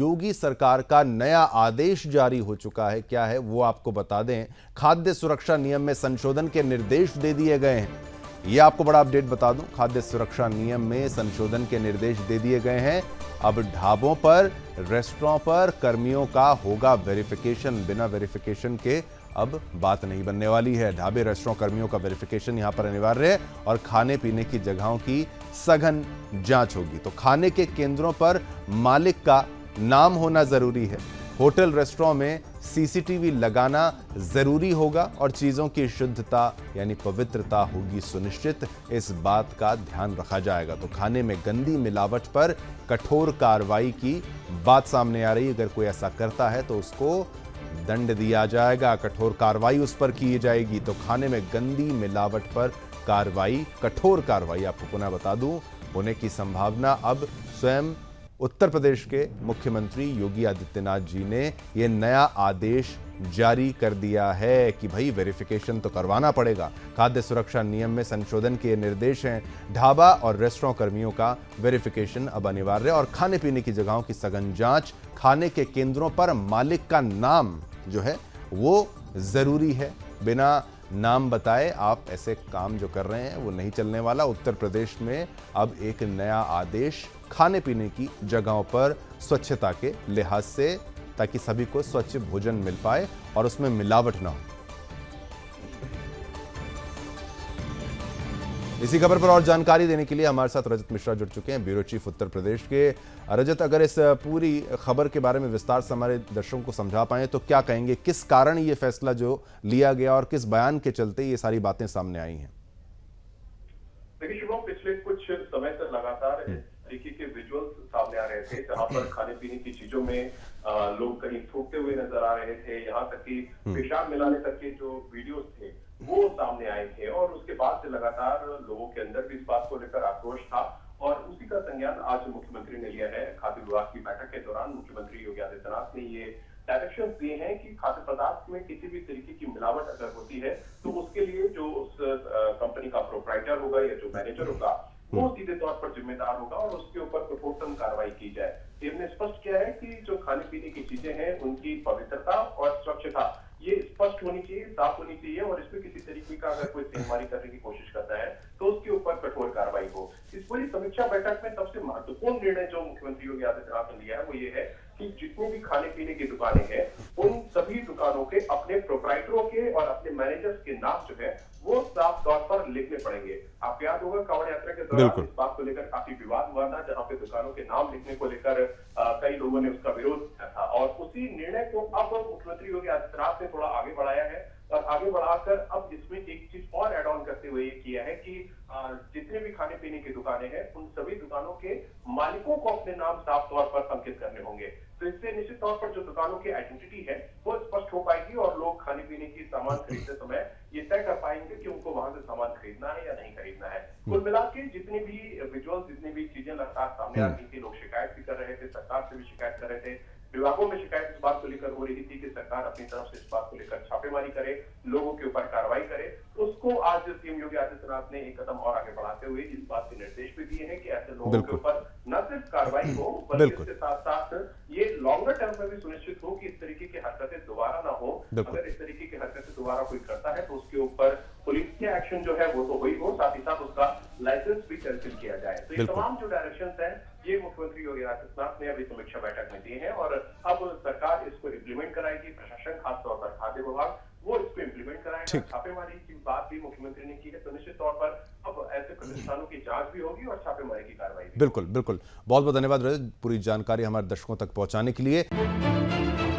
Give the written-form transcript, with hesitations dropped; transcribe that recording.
योगी सरकार का नया आदेश जारी हो चुका है। क्या है वो आपको बता दें। खाद्य सुरक्षा नियम में संशोधन के निर्देश दे दिए गए हैं। ये आपको बड़ा अपडेट बता दूं, खाद्य सुरक्षा नियम में संशोधन के निर्देश दे दिए गए हैं। अब ढाबों पर, रेस्टोरेंट पर कर्मियों का होगा वेरिफिकेशन। बिना वेरिफिकेशन के अब बात नहीं बनने वाली है। ढाबे, रेस्टोरेंट कर्मियों का वेरिफिकेशन यहां पर अनिवार्य है और खाने पीने की जगहों की सघन जांच होगी। तो खाने के केंद्रों पर मालिक का नाम होना जरूरी है। होटल, रेस्टोरेंट में सीसीटीवी लगाना जरूरी होगा और चीजों की शुद्धता यानी पवित्रता होगी सुनिश्चित। इस बात का ध्यान रखा जाएगा। तो खाने में गंदी मिलावट पर कठोर कार्रवाई की बात सामने आ रही है। अगर कोई ऐसा करता है तो उसको दंड दिया जाएगा, कठोर कार्रवाई उस पर की जाएगी। तो खाने में गंदी मिलावट पर कार्रवाई, कठोर कार्रवाई आपको पुनः बता दूं होने की संभावना। अब स्वयं उत्तर प्रदेश के मुख्यमंत्री योगी आदित्यनाथ जी ने यह नया आदेश जारी कर दिया है कि भाई वेरिफिकेशन तो करवाना पड़ेगा। खाद्य सुरक्षा नियम में संशोधन के निर्देश हैं। ढाबा और रेस्टोरेंट कर्मियों का वेरिफिकेशन अब अनिवार्य और खाने पीने की जगहों की सघन जांच। खाने के केंद्रों पर मालिक का नाम जो है वो जरूरी है। बिना नाम बताए आप ऐसे काम जो कर रहे हैं वो नहीं चलने वाला। उत्तर प्रदेश में अब एक नया आदेश खाने पीने की जगहों पर स्वच्छता के लिहाज से, ताकि सभी को स्वच्छ भोजन मिल पाए और उसमें मिलावट ना हो। इसी खबर पर और जानकारी देने के लिए हमारे साथ रजत मिश्रा जुड़ चुके हैं, ब्यूरो चीफ उत्तर प्रदेश के। रजत, अगर इस पूरी खबर के बारे में विस्तार से हमारे दर्शकों को समझा पाए तो क्या कहेंगे, किस कारण ये फैसला जो लिया गया और किस बयान के चलते ये सारी बातें सामने आई हैं? देखिए शुभम, पिछले कुछ समय से लगातार इस तरीके के विजुअल्स सामने आ रहे थे जहां पर खाने पीने की चीजों में लोग कहीं थूकते हुए नजर आ रहे थे। यहाँ तक कि पेशाब मिलाने तक के जो वीडियोस थे वो सामने आए थे और उसके बाद से लगातार लोगों के अंदर भी इस बात को लेकर आक्रोश था और उसी का संज्ञान आज मुख्यमंत्री ने लिया है। खाद्य विभाग की बैठक के दौरान मुख्यमंत्री योगी आदित्यनाथ ने ये डायरेक्शन दिए हैं कि खाद्य पदार्थ में किसी भी तरीके की मिलावट अगर होती है तो उसके लिए जो उस कंपनी का प्रोप्राइटर होगा या जो मैनेजर होगा वो सीधे तौर पर जिम्मेदार होगा और उसके ऊपर कठोरतम कार्रवाई की जाए। हमने स्पष्ट किया है कि जो खाने पीने की चीजें हैं उनकी पवित्रता और स्वच्छता ये स्पष्ट होनी चाहिए, साफ होनी चाहिए और इसमें किसी तरीके का अगर कोई सेंधमारी करने की कोशिश करता है तो उसके ऊपर कठोर कार्रवाई हो। इस पूरी समीक्षा बैठक में सबसे महत्वपूर्ण निर्णय जो मुख्यमंत्री योगी आदित्यनाथ ने लिया है वो ये है कि जितनी भी खाने पीने की दुकानें हैं उन सभी दुकानों के अपने प्रोप्राइटरों के और अपने मैनेजर्स के नाम जो है वो साफ तौर पर लिखने पड़ेंगे। आप याद होगा कांवड़ यात्रा के दौरान इस बात को लेकर काफी विवाद हुआ था जहां पे दुकानों के नाम लिखने को लेकर कई लोगों ने उसका विरोध किया था और उसी निर्णय को अब मुख्यमंत्री योगी आदित्यनाथ ने थोड़ा आगे बढ़ाया है और आगे बढ़ाकर अब इसमें एक चीज और एड ऑन करते हुए ये किया है कि जितने भी खाने पीने की दुकानें हैं उन सभी दुकानों के मालिकों को अपने नाम साफ तौर पर अंकित करने होंगे। तो इससे निश्चित तौर पर जो दुकानों की आइडेंटिटी है वो स्पष्ट हो पाएगी और लोग खाने पीने की सामान खरीदते समय ये तय कर पाएंगे कि उनको वहां से सामान खरीदना है या नहीं खरीदना है। कुल मिला के जितनी भी विजुअल्स, जितनी भी चीजें लगातार सामने आ रही थी, लोग शिकायत भी कर रहे थे, सरकार से भी शिकायत कर रहे थे, विभागों में शिकायत इस बात को लेकर हो रही थी कि सरकार अपनी तरफ से इस बात को लेकर छापेमारी करे, लोगों के ऊपर कार्रवाई करे। उसको आज सीएम योगी आदित्यनाथ ने एक कदम और आगे बढ़ाते हुए इस बात के निर्देश भी दिए हैं कि ऐसे लोगों के ऊपर न सिर्फ कार्रवाई हो बल्कि इसके साथ साथ ये लॉन्गर टर्म में भी सुनिश्चित हो कि इस तरीके की हरकतें दोबारा ना हो। अगर इस तरीके की हरकतें दोबारा कोई करता है तो उसके ऊपर पुलिस के एक्शन जो है वो तो हुई हो, साथ ही साथ उसका लाइसेंस भी कैंसिल किया जाए। तो ये तमाम जो डायरेक्शंस हैं ये मुख्यमंत्री योगी आदित्यनाथ ने अभी समीक्षा बैठक में दिए हैं और अब सरकार इसको इम्प्लीमेंट कराएगी। प्रशासन, खासतौर पर खाद्य विभाग, वो इसको इम्प्लीमेंट कराएगा। छापेमारी की बात भी मुख्यमंत्री ने की है तो निश्चित तौर पर अब ऐसे प्रतिष्ठानों की जांच भी होगी और छापेमारी की कार्रवाई भी। बिल्कुल बिल्कुल, बहुत बहुत धन्यवाद रजत, पूरी जानकारी हमारे दर्शकों तक पहुंचाने के लिए।